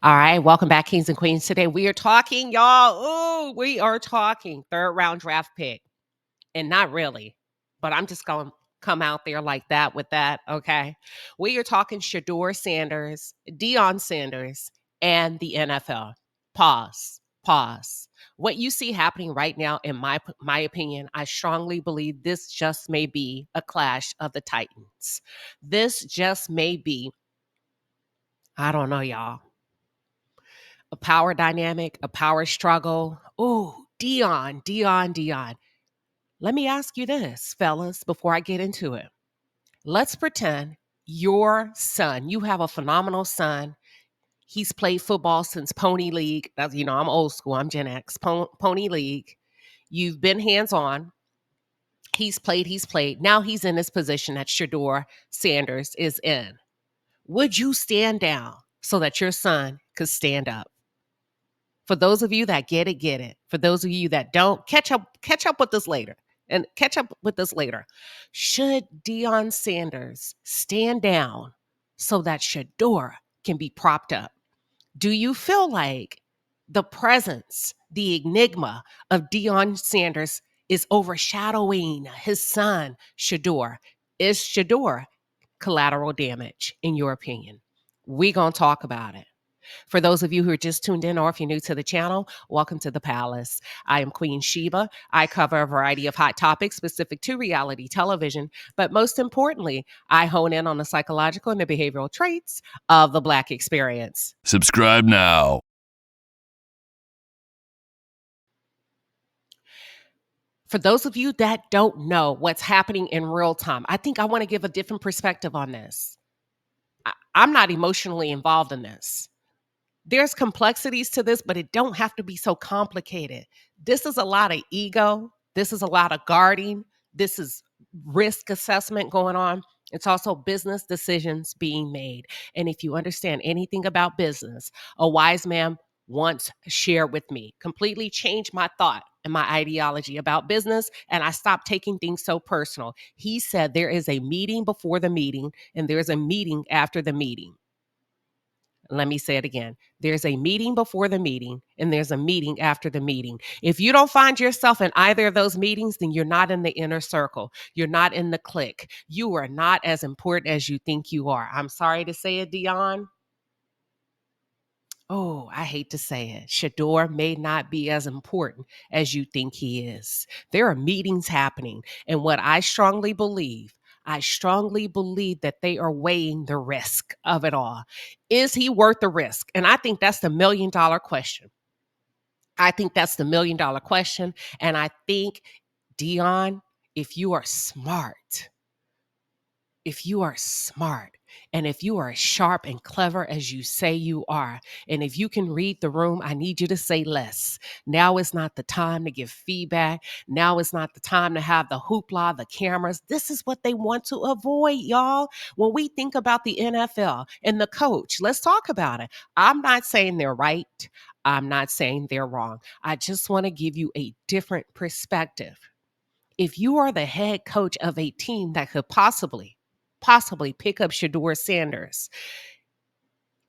All right, welcome back, Kings and Queens. Today we are talking, y'all. Ooh, we are talking third round draft pick. And not really, but I'm just going to come out there like that with that, okay? We are talking Shador Sanders, Deion Sanders, and the NFL. Pause. What you see happening right now, in my opinion, I strongly believe this just may be a clash of the Titans. This just may be, I don't know, y'all, a power dynamic, a power struggle. Ooh, Deion. Let me ask you this, fellas, before I get into it. Let's pretend your son, you have a phenomenal son. He's played football since Pony League. I'm old school, I'm Gen X. Pony League. You've been hands on. He's played. Now he's in this position that Shador Sanders is in. Would you stand down so that your son could stand up? For those of you that get it, get it. For those of you that don't, catch up with this later. And catch up with this later. Should Deion Sanders stand down so that Shador can be propped up? Do you feel like the presence, the enigma of Deion Sanders is overshadowing his son, Shador? Is Shador collateral damage, in your opinion? We're going to talk about it. For those of you who are just tuned in, or if you're new to the channel, welcome to the palace. I am Queen Sheba. I cover a variety of hot topics specific to reality television, but most importantly, I hone in on the psychological and the behavioral traits of the Black experience. Subscribe now. For those of you that don't know what's happening in real time, I think I want to give a different perspective on this. I'm not emotionally involved in this. There's complexities to this, but it don't have to be so complicated. This is a lot of ego. This is a lot of guarding. This is risk assessment going on. It's also business decisions being made. And if you understand anything about business, a wise man once shared with me, completely changed my thought and my ideology about business. And I stopped taking things so personal. He said there is a meeting before the meeting and there's a meeting after the meeting. Let me say it again. There's a meeting before the meeting and there's a meeting after the meeting. If you don't find yourself in either of those meetings, then you're not in the inner circle. You're not in the clique. You are not as important as you think you are. I'm sorry to say it, Deion. Oh, I hate to say it. Shador may not be as important as you think he is. There are meetings happening. And what I strongly believe that they are weighing the risk of it all. Is he worth the risk? And I think that's the $1,000,000 question. And I think, Deion, if you are smart, and if you are as sharp and clever as you say you are, and if you can read the room, I need you to say less. Now is not the time to give feedback. Now is not the time to have the hoopla, the cameras. This is what they want to avoid, y'all. When we think about the NFL and the coach, let's talk about it. I'm not saying they're right. I'm not saying they're wrong. I just want to give you a different perspective. If you are the head coach of a team that could possibly pick up Shador Sanders,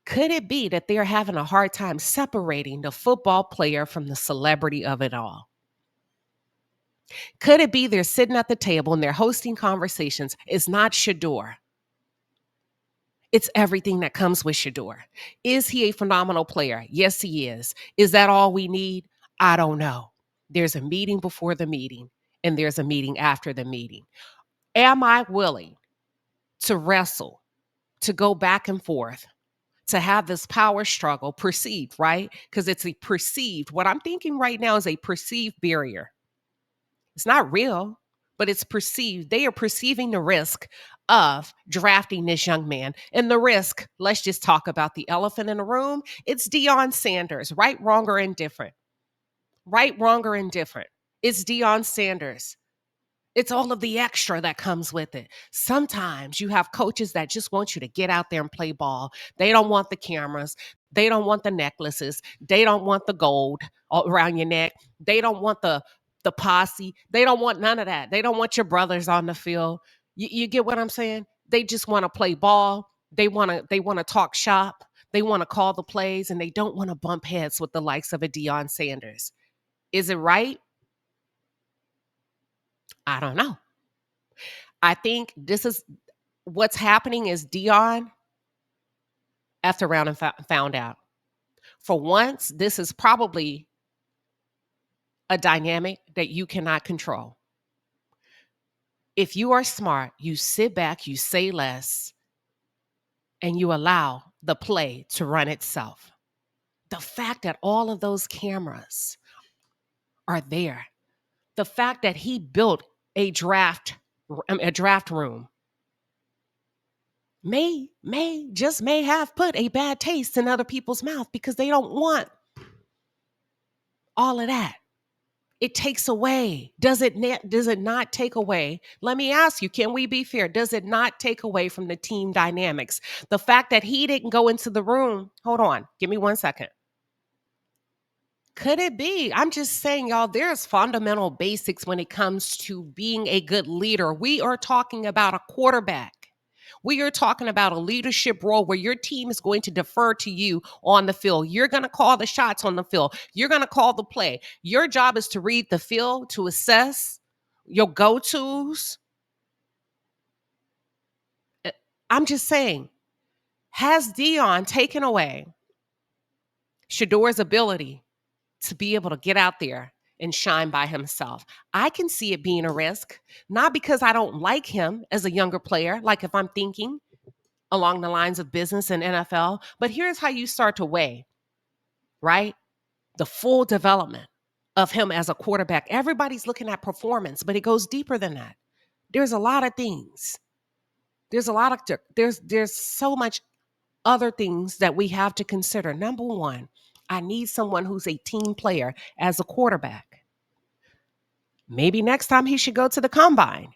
could it be that they're having a hard time separating the football player from the celebrity of it all? Could it be they're sitting at the table and they're hosting conversations? It's not Shador. It's everything that comes with Shador. Is he a phenomenal player? Yes, he is. Is that all we need? I don't know. There's a meeting before the meeting and there's a meeting after the meeting. Am I willing to wrestle, to go back and forth, to have this power struggle perceived, right? Because it's a perceived, what I'm thinking right now is a perceived barrier. It's not real, but it's perceived. They are perceiving the risk of drafting this young man. And the risk, let's just talk about the elephant in the room. It's Deion Sanders, right, wrong, or indifferent. Right, wrong, or indifferent. It's Deion Sanders. It's all of the extra that comes with it. Sometimes you have coaches that just want you to get out there and play ball. They don't want the cameras. They don't want the necklaces. They don't want the gold around your neck. They don't want the posse. They don't want none of that. They don't want your brothers on the field. You get what I'm saying? They just want to play ball. They want to talk shop. They want to call the plays and they don't want to bump heads with the likes of a Deion Sanders. Is it right? I don't know. I think this is what's happening is Deion effed around and found out. For once, this is probably a dynamic that you cannot control. If you are smart, you sit back, you say less, and you allow the play to run itself. The fact that all of those cameras are there, the fact that he built a draft room may have put a bad taste in other people's mouth because they don't want all of that. It takes away. Does it not take away? Let me ask you, can we be fair? Does it not take away from the team dynamics? The fact that he didn't go into the room. Hold on. Give me 1 second. Could it be? I'm just saying, y'all, there's fundamental basics when it comes to being a good leader. We are talking about a quarterback. We are talking about a leadership role where your team is going to defer to you on the field. You're going to call the shots on the field. You're going to call the play. Your job is to read the field, to assess your go-tos. I'm just saying, has Deion taken away Shador's ability to be able to get out there and shine by himself? I can see it being a risk, not because I don't like him as a younger player, like if I'm thinking along the lines of business and NFL, but here's how you start to weigh, right? The full development of him as a quarterback. Everybody's looking at performance, but it goes deeper than that. There's a lot of things. There's so much other things that we have to consider. Number one, I need someone who's a team player as a quarterback. Maybe next time he should go to the combine.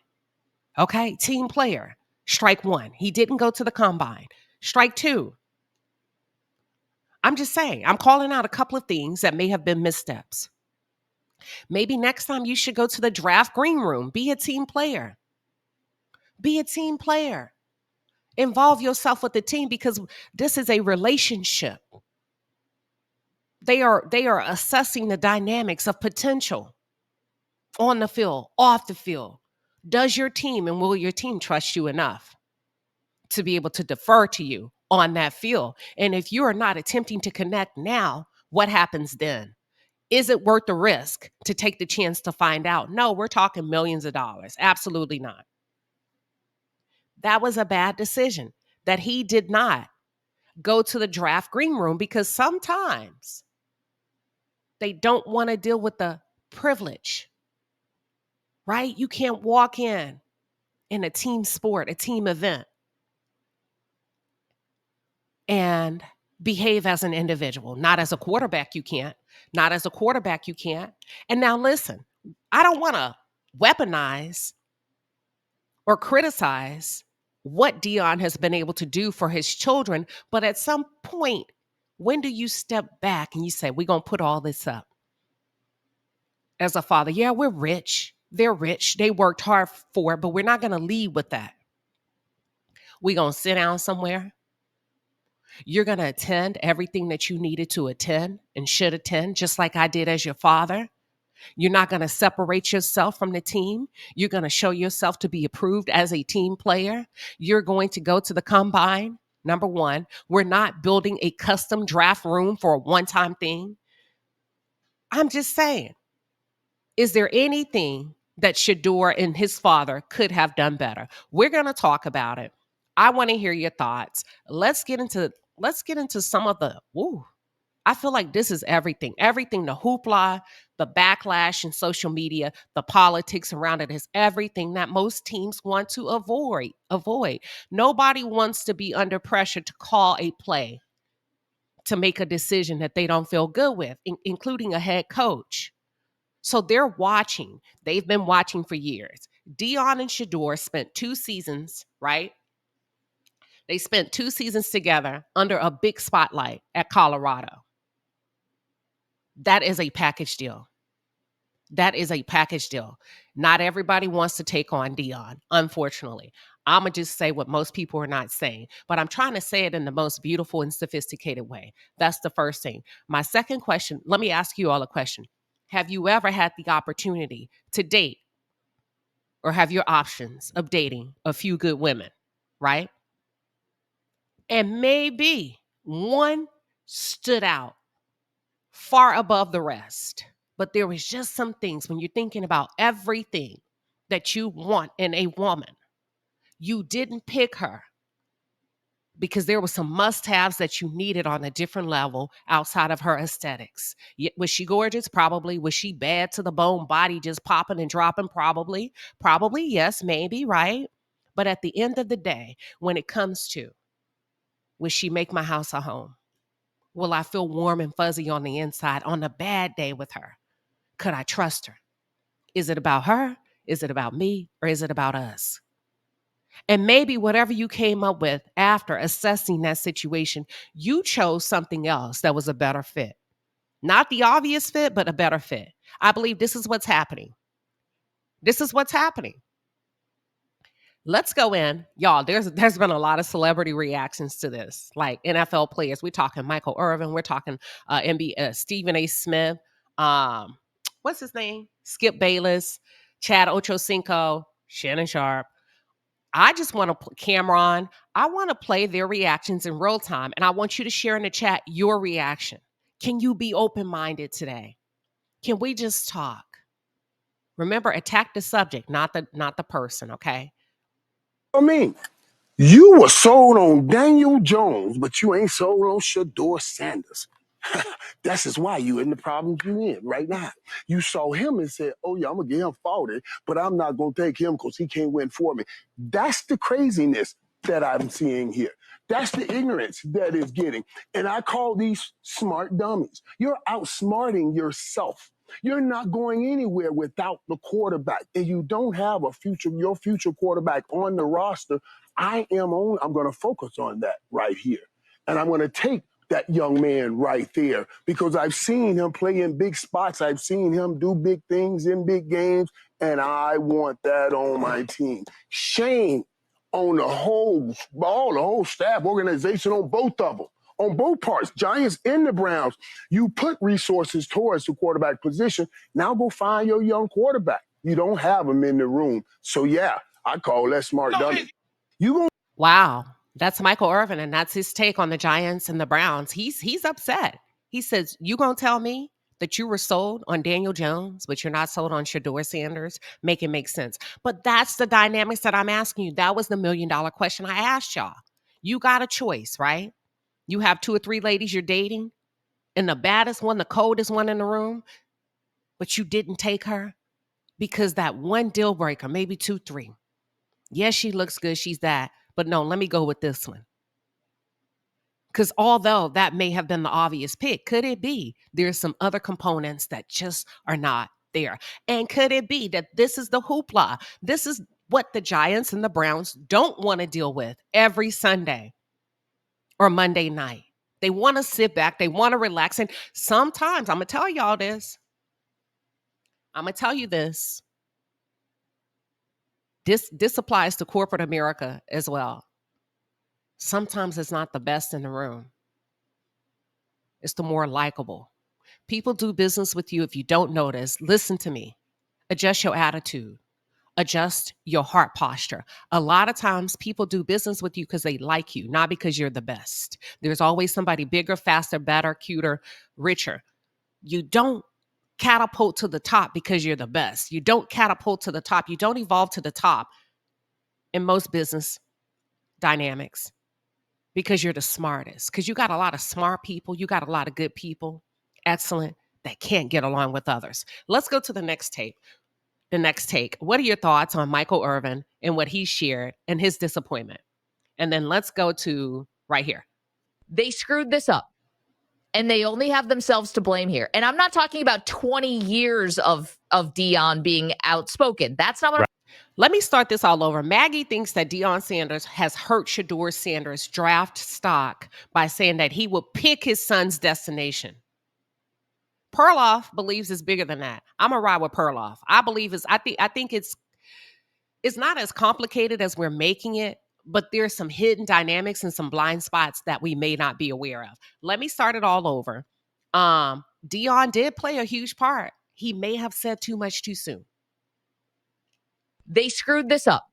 Okay, team player. Strike one. He didn't go to the combine. Strike two. I'm just saying, I'm calling out a couple of things that may have been missteps. Maybe next time you should go to the draft green room. Be a team player. Be a team player. Involve yourself with the team because this is a relationship. They are assessing the dynamics of potential on the field, off the field. Does your team and will your team trust you enough to be able to defer to you on that field? And if you are not attempting to connect now, what happens then? Is it worth the risk to take the chance to find out? No, we're talking millions of dollars. Absolutely not. That was a bad decision that he did not go to the draft green room because sometimes they don't want to deal with the privilege, right? You can't walk in a team sport, a team event, and behave as an individual. Not as a quarterback, you can't. Not as a quarterback, you can't. And now listen, I don't want to weaponize or criticize what Deion has been able to do for his children, but at some point, when do you step back and you say, we're going to put all this up? As a father, yeah, we're rich. They're rich. They worked hard for it, but we're not going to lead with that. We're going to sit down somewhere. You're going to attend everything that you needed to attend and should attend, just like I did as your father. You're not going to separate yourself from the team. You're going to show yourself to be approved as a team player. You're going to go to the combine. Number one, we're not building a custom draft room for a one-time thing. I'm just saying, is there anything that Shador and his father could have done better? We're going to talk about it. I want to hear your thoughts. Let's get into some of the, I feel like this is everything. Everything, the hoopla, the backlash in social media, the politics around it is everything that most teams want to avoid. Nobody wants to be under pressure to call a play, to make a decision that they don't feel good with, including a head coach. So they're watching. They've been watching for years. Deion and Shador spent 2 seasons, right? They spent 2 seasons together under a big spotlight at Colorado. That is a package deal. That is a package deal. Not everybody wants to take on Deion, unfortunately. I'm going to just say what most people are not saying, but I'm trying to say it in the most beautiful and sophisticated way. That's the first thing. My second question, let me ask you all a question. Have you ever had the opportunity to date or have your options of dating a few good women, right? And maybe one stood out far above the rest, but there was just some things when you're thinking about everything that you want in a woman, you didn't pick her because there were some must-haves that you needed on a different level outside of her aesthetics. Was she gorgeous? Probably. Was she bad to the bone, body just popping and dropping? Probably. Probably, yes, maybe, right? But at the end of the day, when it comes to, will she make my house a home? Will I feel warm and fuzzy on the inside on a bad day with her? Could I trust her? Is it about her? Is it about me? Or is it about us? And maybe whatever you came up with after assessing that situation, you chose something else that was a better fit. Not the obvious fit, but a better fit. I believe this is what's happening. This is what's happening. Let's go in. Y'all, there's been a lot of celebrity reactions to this. Like NFL players. We're talking Michael Irvin. We're talking Stephen A. Smith. What's his name? Skip Bayless, Chad Ochocinco, Shannon Sharp. I just want to, Cameron, I want to play their reactions in real time. And I want you to share in the chat your reaction. Can you be open-minded today? Can we just talk? Remember, attack the subject, not the person, okay? I mean, you were sold on Daniel Jones, but you ain't sold on Shador Sanders. That's just why you in the problems you in right now. You saw him and said, oh yeah, I'm going to give him 40, but I'm not going to take him because he can't win for me. That's the craziness that I'm seeing here. That's the ignorance that is getting. And I call these smart dummies. You're outsmarting yourself. You're not going anywhere without the quarterback. And you don't have your future quarterback on the roster. I'm going to focus on that right here. And I'm going to take that young man right there because I've seen him play in big spots. I've seen him do big things in big games, and I want that on my team. Shame on all the whole staff, organization, on both of them, on both parts, Giants and the Browns. You put resources towards the quarterback position. Now go find your young quarterback. You don't have them in the room. So yeah, I call that smart dummy. Wow. That's Michael Irvin, and that's his take on the Giants and the Browns. He's upset. He says, you gonna tell me that you were sold on Daniel Jones, but you're not sold on Shador Sanders? Make it make sense. But that's the dynamics that I'm asking you. That was the $1 million question I asked y'all. You got a choice, right? You have 2 or 3 ladies you're dating, and the baddest one, the coldest one in the room, but you didn't take her because that one deal breaker, maybe 2, 3. Yes, she looks good. She's that. But no, let me go with this one. Because although that may have been the obvious pick, could it be there's some other components that just are not there? And could it be that this is the hoopla? This is what the Giants and the Browns don't want to deal with every Sunday or Monday night. They want to sit back. They want to relax. And sometimes, I'm going to tell y'all this. I'm going to tell you this. This applies to corporate America as well. Sometimes it's not the best in the room. It's the more likable. People do business with you if you don't notice. Listen to me. Adjust your attitude. Adjust your heart posture. A lot of times people do business with you because they like you, not because you're the best. There's always somebody bigger, faster, better, cuter, richer. You don't catapult to the top because you're the best. You don't catapult to the top. You don't evolve to the top in most business dynamics because you're the smartest. Because you got a lot of smart people. You got a lot of good people. Excellent. That can't get along with others. Let's go to the next tape. The next take. What are your thoughts on Michael Irvin and what he shared and his disappointment? And then let's go to right here. They screwed this up. And they only have themselves to blame here. And I'm not talking about 20 years of Deion being outspoken. That's not what Let me start this all over. Maggie thinks that Deion Sanders has hurt Shador Sanders' draft stock by saying that he will pick his son's destination. Perloff believes it's bigger than that. I'm gonna ride with Perloff. I think it's it's not as complicated as we're making it, but there's some hidden dynamics and some blind spots that we may not be aware of. Let me start it all over. Deion did play a huge part. He may have said too much too soon. They screwed this up.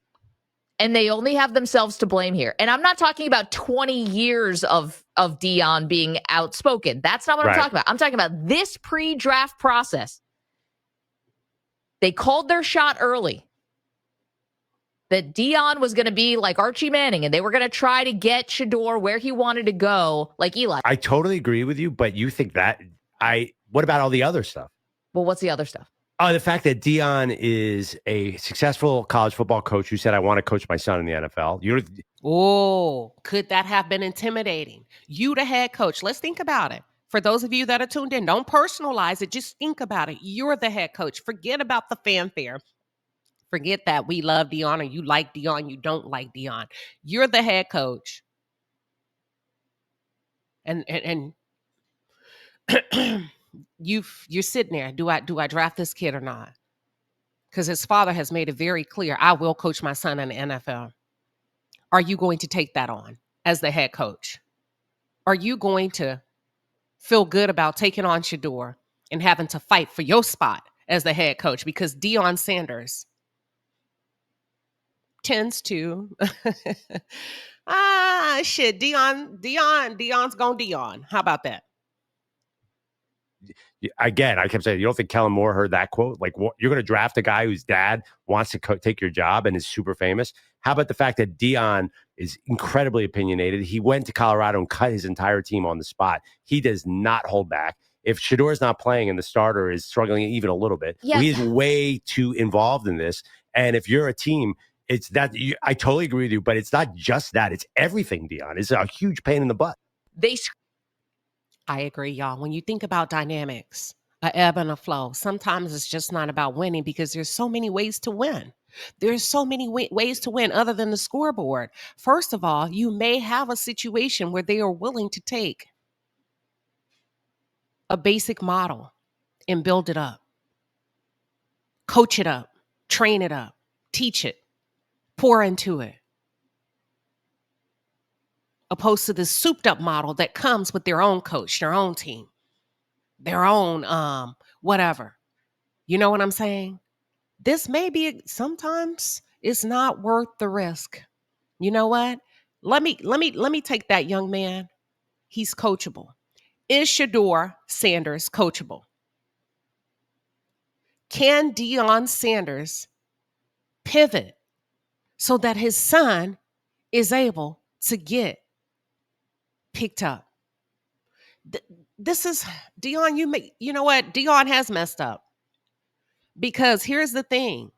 And they only have themselves to blame here. And I'm not talking about 20 years of Deion being outspoken. That's not what I'm talking about. I'm talking about this pre-draft process. They called their shot early that Deion was going to be like Archie Manning and they were going to try to get Shedeur where he wanted to go, like Eli. I totally agree with you, but you think that what about all the other stuff? Well, what's the other stuff? The fact that Deion is a successful college football coach who said, I want to coach my son in the NFL. Oh, could that have been intimidating? You, the head coach. Let's think about it. For those of you that are tuned in, don't personalize it. Just think about it. You're the head coach. Forget about the fanfare. Forget that we love Deion or you like Deion, you don't like Deion. You're the head coach. And you're sitting there. Do I draft this kid or not? Because his father has made it very clear, I will coach my son in the NFL. Are you going to take that on as the head coach? Are you going to feel good about taking on Shedeur and having to fight for your spot as the head coach? Because Deion Sanders tends to Deion's gonna Deion. How about that? Again, I kept saying, you don't think Kellen Moore heard that quote? Like, you're going to draft a guy whose dad wants to take your job and is super famous? How about the fact that Deion is incredibly opinionated? He went to Colorado and cut his entire team on the spot. He does not hold back. If Shedeur's not playing and the starter is struggling even a little bit, he is way too involved in this. And if you're a team, it's that I totally agree with you, but it's not just that. It's everything, Deion. It's a huge pain in the butt. I agree, y'all. When you think about dynamics, a ebb and a flow, sometimes it's just not about winning because there's so many ways to win. There's so many ways to win other than the scoreboard. First of all, you may have a situation where they are willing to take a basic model and build it up, coach it up, train it up, teach it, pour into it, opposed to the souped up model that comes with their own coach, their own team, their own whatever. You know what I'm saying? This may be, sometimes it's not worth the risk. You know what? Let me take that young man. He's coachable. Is Shedeur Sanders coachable? Can Deion Sanders pivot so that his son is able to get picked up? This is Deion. You know what? Deion has messed up because here's the thing.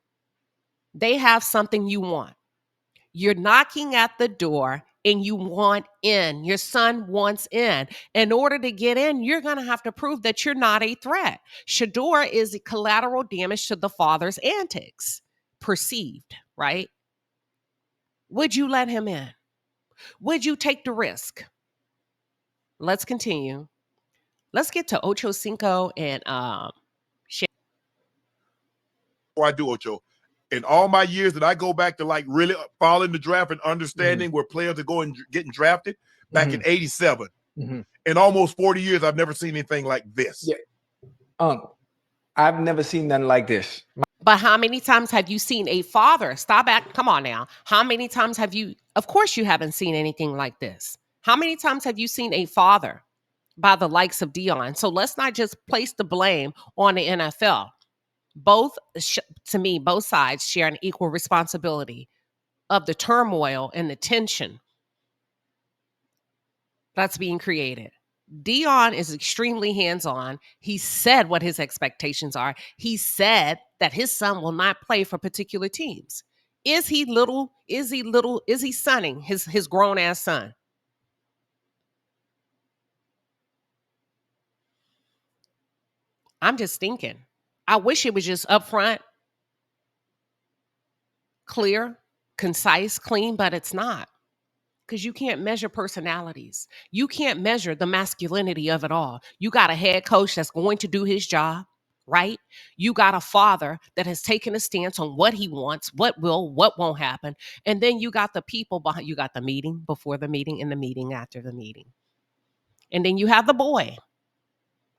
They have something you want. You're knocking at the door and you want in. Your son wants in. In order to get in, you're going to have to prove that you're not a threat. Shedeur is collateral damage to the father's antics, perceived, right? Would you let him in? Would you take the risk? Let's continue. Let's get to Ocho Cinco and Before I do, Ocho, in all my years that I go back to like really following the draft and understanding where players are going getting drafted back in '87. In almost 40 years, I've never seen anything like this. Yeah. I've never seen nothing like this. But how many times have you seen a father? Stop back. Come on now. How many times have you? Of course, you haven't seen anything like this. How many times have you seen a father by the likes of Deion? So let's not just place the blame on the NFL. To me, both sides share an equal responsibility of the turmoil and the tension that's being created. Deion is extremely hands-on. He said what his expectations are. He said that his son will not play for particular teams. Is he sunning his grown-ass son? I'm just thinking. I wish it was just upfront, clear, concise, clean, but it's not. Because you can't measure personalities. You can't measure the masculinity of it all. You got a head coach that's going to do his job, right? You got a father that has taken a stance on what he wants, what won't happen. And then you got the people behind, you got the meeting before the meeting and the meeting after the meeting. And then you have the boy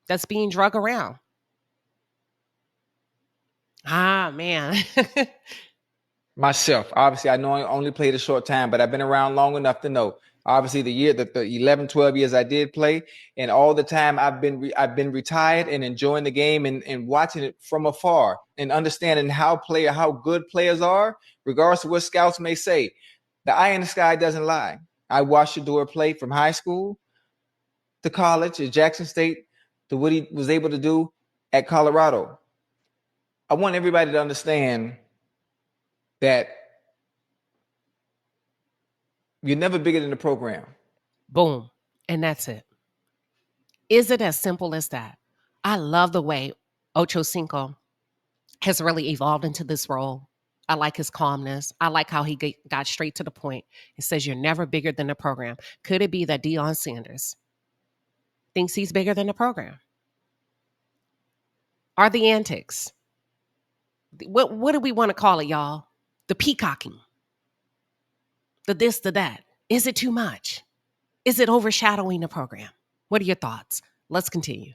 that's being drug around. Ah, man. Myself, obviously, I know I only played a short time, but I've been around long enough to know. Obviously, the 11, 12 years I did play, and all the time I've been retired and enjoying the game and watching it from afar and understanding how good players are, regardless of what scouts may say. The eye in the sky doesn't lie. I watched Shedeur play from high school to college at Jackson State to what he was able to do at Colorado. I want everybody to understand that you're never bigger than the program. Boom. And that's it. Is it as simple as that? I love the way Ocho Cinco has really evolved into this role. I like his calmness. I like how he got straight to the point. He says, you're never bigger than the program. Could it be that Deion Sanders thinks he's bigger than the program? Are the antics? What do we want to call it, y'all? The peacocking. The this, the that. Is it too much? Is it overshadowing the program? What are your thoughts? Let's continue.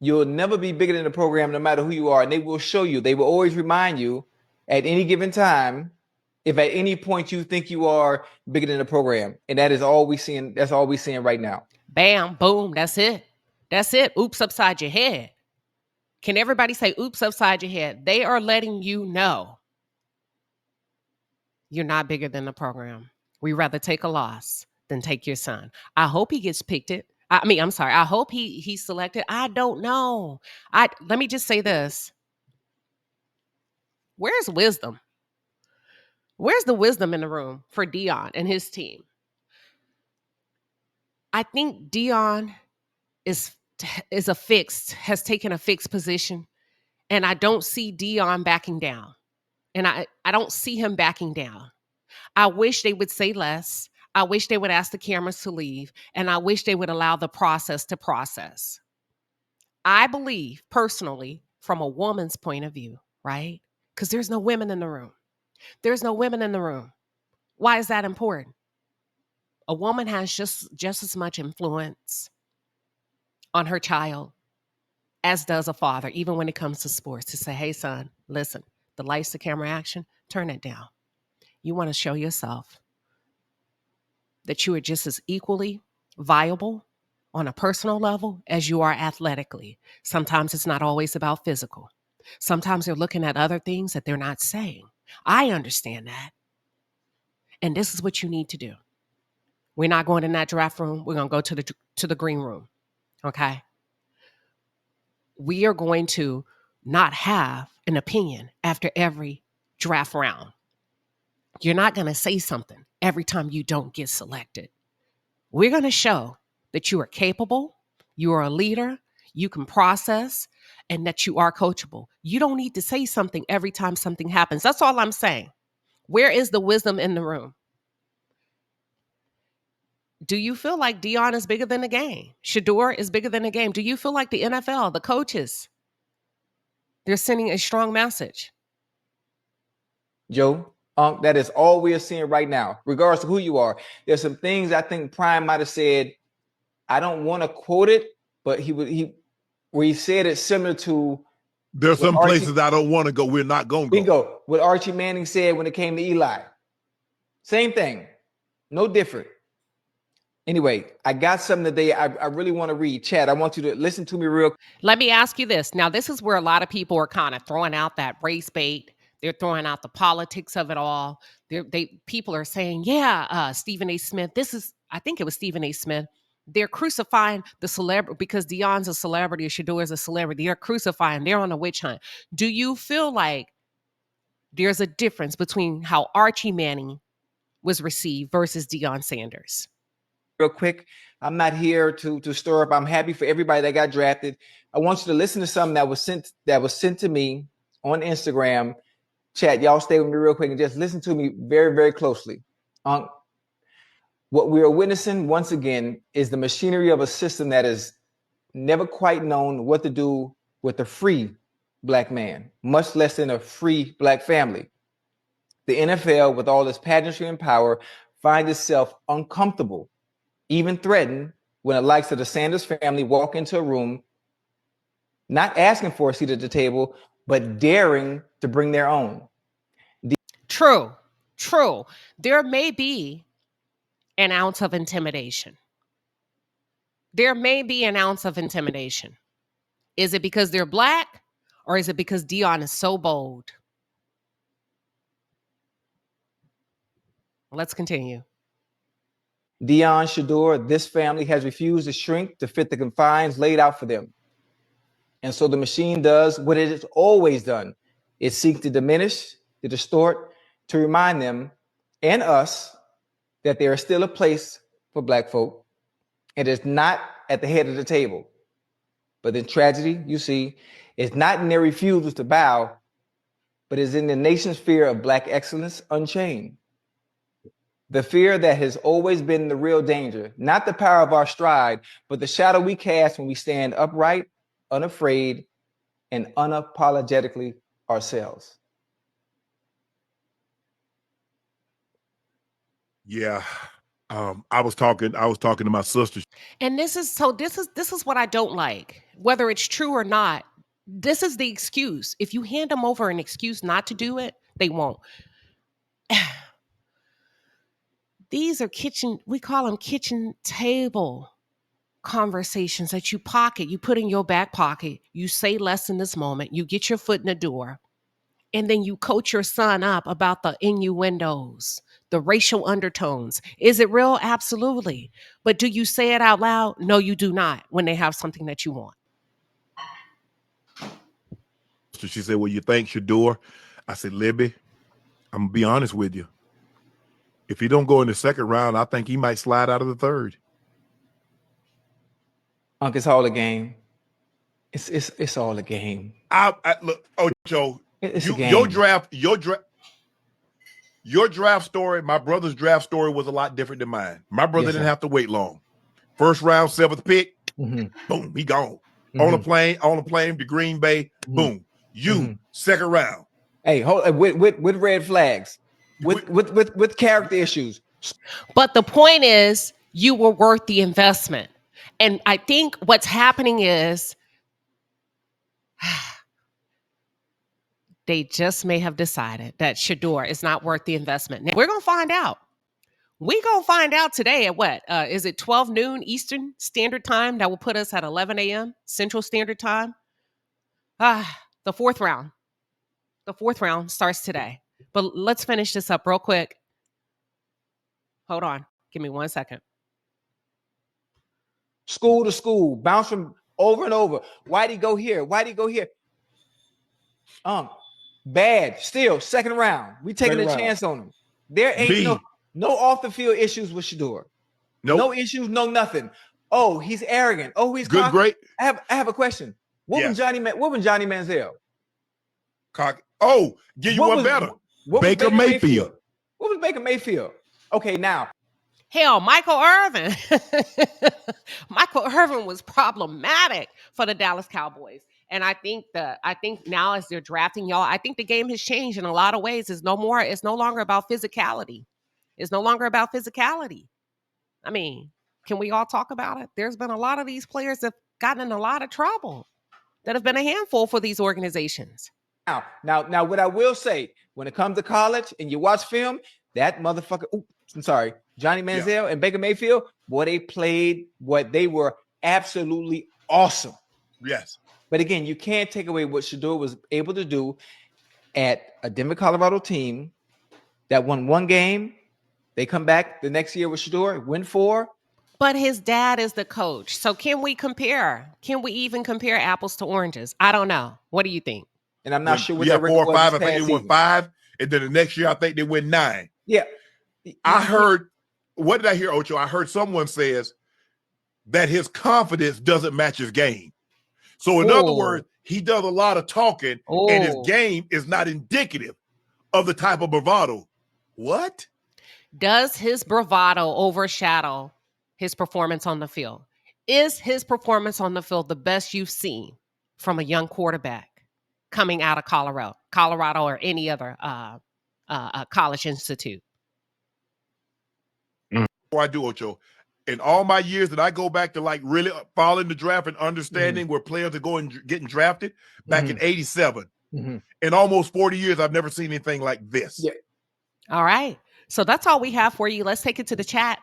You'll never be bigger than the program, no matter who you are. And they will show you. They will always remind you at any given time, if at any point you think you are bigger than the program. And that is all we seeing. That's all we're seeing right now. Bam, boom, that's it. That's it. Oops upside your head. Can everybody say oops upside your head? They are letting you know you're not bigger than the program. We rather take a loss than take your son. I hope he gets picked it. I hope he's selected. I don't know. Let me just say this. Where's wisdom? Where's the wisdom in the room for Deion and his team? I think Deion has taken a fixed position, and I don't see Deion backing down. And I don't see him backing down. I wish they would say less. I wish they would ask the cameras to leave, and I wish they would allow the process to process. I believe personally, from a woman's point of view, right? Because there's no women in the room. There's no women in the room. Why is that important? A woman has just as much influence on her child as does a father, even when it comes to sports, to say, hey, son, listen, the lights, the camera action, turn it down. You want to show yourself that you are just as equally viable on a personal level as you are athletically. Sometimes it's not always about physical. Sometimes they're looking at other things that they're not saying. I understand that. And this is what you need to do. We're not going in that draft room. We're going to go to the green room. Okay? We are going to not have an opinion after every draft round. You're not going to say something every time you don't get selected. We're going to show that you are capable, you are a leader, you can process, and that you are coachable. You don't need to say something every time something happens. That's all I'm saying. Where is the wisdom in the room? Do you feel like Deion is bigger than the game? Shedeur is bigger than the game. Do you feel like the NFL, the coaches, they're sending a strong message? Joe, that is all we are seeing right now, regardless of who you are. There's some things I think Prime might have said. I don't want to quote it, but where he said it similar to. There's some places I don't want to go. We're not going to go. Bingo. What Archie Manning said when it came to Eli. Same thing. No different. Anyway, I got something today I really want to read. Chad, I want you to listen to me real quick. Let me ask you this. Now, this is where a lot of people are kind of throwing out that race bait. They're throwing out the politics of it all. People are saying, Stephen A. Smith. I think it was Stephen A. Smith. They're crucifying the celebrity because Deion's a celebrity or Shedeur is a celebrity. They're crucifying. They're on a witch hunt. Do you feel like there's a difference between how Archie Manning was received versus Deion Sanders? Real quick, I'm not here to stir up. I'm happy for everybody that got drafted. I want you to listen to something that was sent to me on Instagram. Chat, y'all stay with me real quick and just listen to me very, very closely. What we are witnessing once again is the machinery of a system that is never quite known what to do with a free black man, much less in a free black family. The NFL, with all its pageantry and power, finds itself uncomfortable, even threatened, when the likes of the Sanders family walk into a room, not asking for a seat at the table, but daring to bring their own. True. There may be an ounce of intimidation. Is it because they're black, or is it because Deion is so bold? Let's continue. Deion, Shador, this family has refused to shrink to fit the confines laid out for them. And so the machine does what it has always done. It seeks to diminish, to distort, to remind them and us that there is still a place for black folk. It is not at the head of the table. But in tragedy, you see, it's not in their refusal to bow, but is in the nation's fear of black excellence unchained. The fear that has always been the real danger, not the power of our stride, but the shadow we cast when we stand upright, unafraid, and unapologetically ourselves. Yeah. I was talking to my sister. And this is what I don't like. Whether it's true or not, this is the excuse. If you hand them over an excuse not to do it, they won't. These are we call them kitchen table conversations that you put in your back pocket. You say less in this moment. You get your foot in the door. And then you coach your son up about the innuendos, the racial undertones. Is it real? Absolutely. But do you say it out loud? No, you do not when they have something that you want. She said, "Well, you think Shador?" I said, "Libby, I'm going to be honest with you. If he don't go in the second round, I think he might slide out of the third." Unc, it's all a game. It's all a game. I look, Ocho, It's a game. Your draft story, my brother's draft story was a lot different than mine. My brother didn't have to wait long. First round, 7th pick, boom, he gone. On a plane to Green Bay, boom. Second round. Hey, with red flags, with character issues. But the point is, you were worth the investment. And I think what's happening is they just may have decided that Shador is not worth the investment. Now, we're going to find out. We're going to find out today at what? Is it 12 noon Eastern Standard Time? That will put us at 11 a.m. Central Standard Time. The fourth round. The fourth round starts today. But let's finish this up real quick. Hold on. Give me 1 second. School to school, bounce from over and over. Why'd he go here? Why'd he go here? Bad. Still, second round. We taking a chance on him. There ain't no off the field issues with Shador. Nope. No issues, no nothing. Oh, he's arrogant. Oh, he's good. Cocky. Great. I have a question. What was Johnny Manziel? Cocky. Oh, give you one better. Baker Mayfield. What was Baker Mayfield? Okay, now. Hell, Michael Irvin. Michael Irvin was problematic for the Dallas Cowboys. And I think now as they're drafting y'all, I think the game has changed in a lot of ways. It's no longer about physicality. I mean, can we all talk about it? There's been a lot of these players that have gotten in a lot of trouble that have been a handful for these organizations. Now, what I will say, when it comes to college and you watch film, that motherfucker, Johnny Manziel and Baker Mayfield, boy, they played they were absolutely awesome. Yes. But again, you can't take away what Shador was able to do at a Denver, Colorado team that won one game. They come back the next year with Shador, win 4. But his dad is the coach. So can we compare? Can we even compare apples to oranges? I don't know. What do you think? And I'm not sure what 4 or 5. I think they won 5. And then the next year, I think they win 9. Yeah. I heard, what did I hear, Ocho? I heard someone says that his confidence doesn't match his game. So in other words, he does a lot of talking and his game is not indicative of the type of bravado. What? Does his bravado overshadow his performance on the field? Is his performance on the field the best you've seen from a young quarterback coming out of Colorado or any other college institute? I do, Ocho. In all my years that I go back to like really following the draft and understanding where players are going getting drafted back in '87. In almost 40 years, I've never seen anything like this. Yeah. All right. So that's all we have for you. Let's take it to the chat.